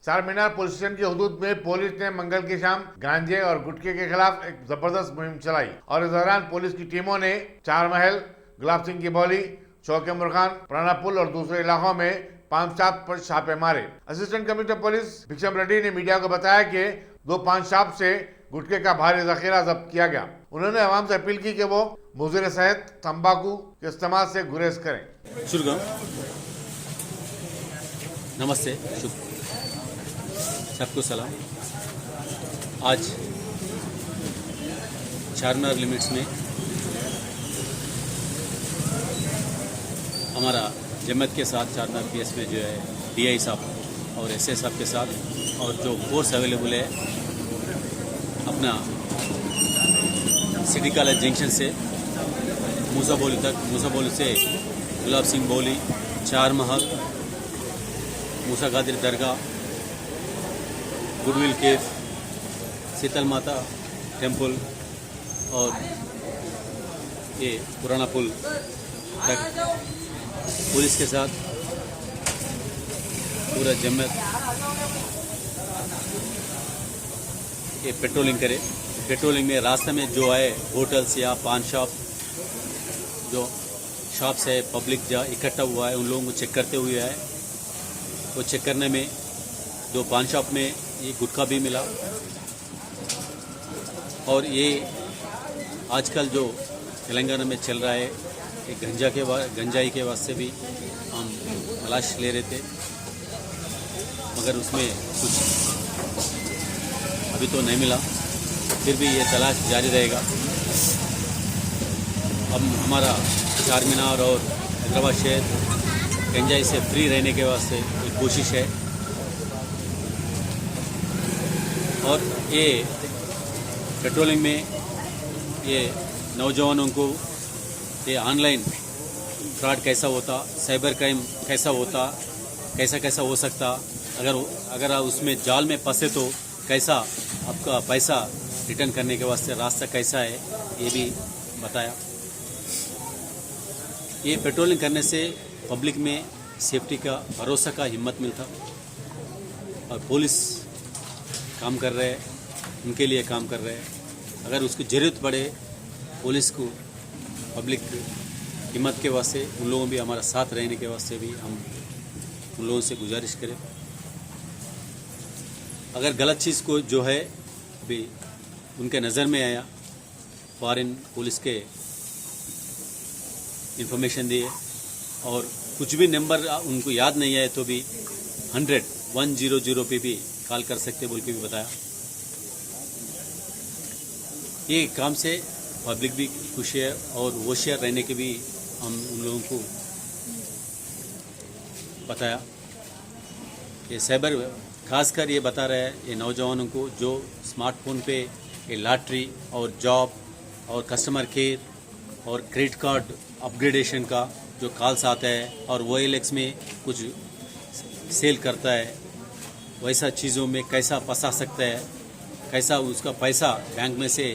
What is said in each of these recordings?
चार मीनार police station की हदूद में पुलिस ने मंगल की शाम गांजे और गुटखे के खिलाफ एक जबरदस्त मुहिम चलाई और इस दौरान पुलिस की टीमों ने चार महल, गुलाब सिंह की बौली, चौके मुरखान, पुराना पुल और दूसरे इलाकों में पान शॉप पर छापे मारे। असिस्टेंट कमिश्नर पुलिस भिक्षम रेड्डी ने मीडिया को बताया कि 2 पान शॉप से गुटखे का भारी जखीरा जब्त किया गया। उन्होंने आवाम से अपील की कि वो मुजरे सहित तंबाकू के इस्तेमाल से गुरेज करें। नमस्ते, सबको सलाम। आज चारमीनार लिमिट्स में हमारा जम्मत के साथ चारमीनार पीएस में जो है डीआई साहब और एसए साहब के साथ और जो फोर्स अवेलेबल है अपना सिटी कॉलेज जंक्शन से मूसा बोली तक, मूसा बोली से गुलाब सिंह बोली, चार महल, मूसा गादिर दरगाह, गुडविल केव, शीतल माता टेम्पल और ये पुराना पुल तक पुलिस के साथ पूरा जम्मत ये पेट्रोलिंग करे। पेट्रोलिंग में रास्ते में जो है होटल्स या पान शॉप, जो शॉप्स है, पब्लिक जहाँ इकट्ठा हुआ है, उन लोगों को चेक करते हुए है। वो चेक करने में 2 पान शॉप में ये गुटखा भी मिला और ये आजकल जो तेलंगाना में चल रहा है ये गंजाई के वास्ते भी हम तलाश ले रहे थे, मगर उसमें कुछ अभी तो नहीं मिला। फिर भी ये तलाश जारी रहेगा। अब हमारा चारमीनार और हैदराबाद शहर गंजाई से फ्री रहने के वास्ते एक कोशिश है और ये पेट्रोलिंग में ये नौजवानों को ये ऑनलाइन फ्रॉड कैसा होता, साइबर क्राइम कैसा होता, कैसा हो सकता, अगर आप उसमें जाल में फंसे तो कैसा आपका पैसा रिटर्न करने के वास्ते रास्ता कैसा है, ये भी बताया। ये पेट्रोलिंग करने से पब्लिक में सेफ्टी का, भरोसा का हिम्मत मिलता और पुलिस काम कर रहे हैं, उनके लिए काम कर रहे हैं। अगर उसकी ज़रूरत पड़े पुलिस को पब्लिक हिम्मत के वास्ते, उन लोगों भी हमारा साथ रहने के वास्ते भी हम उन लोगों से गुजारिश करें। अगर गलत चीज़ को जो है भी उनके नज़र में आया, फॉरेन पुलिस के इंफॉर्मेशन दिए और कुछ भी नंबर उनको याद नहीं आए तो भी 100 पे भी कॉल कर सकते बोल के भी बताया। ये काम से पब्लिक भी खुश है और होशियार रहने के भी हम उन लोगों को बताया। ये साइबर खासकर ये बता रहा है ये नौजवानों को जो स्मार्टफोन पे ये लॉटरी और जॉब और कस्टमर केयर और क्रेडिट कार्ड अपग्रेडेशन का जो कॉल्स आता है और OLX में कुछ सेल करता है, वैसा चीज़ों में कैसा फंसा सकता है, कैसा उसका पैसा बैंक में से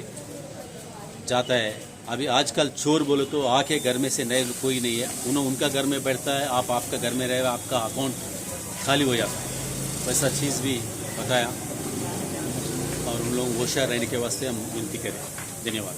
जाता है। अभी आजकल चोर बोले तो आके घर में से नए कोई नहीं है, उनका घर में बैठता है, आपका घर में रहेगा, आपका अकाउंट खाली हो जाता है, वैसा चीज़ भी बताया और उन लोग होशियार रहने के वास्ते हम विनती करें। धन्यवाद।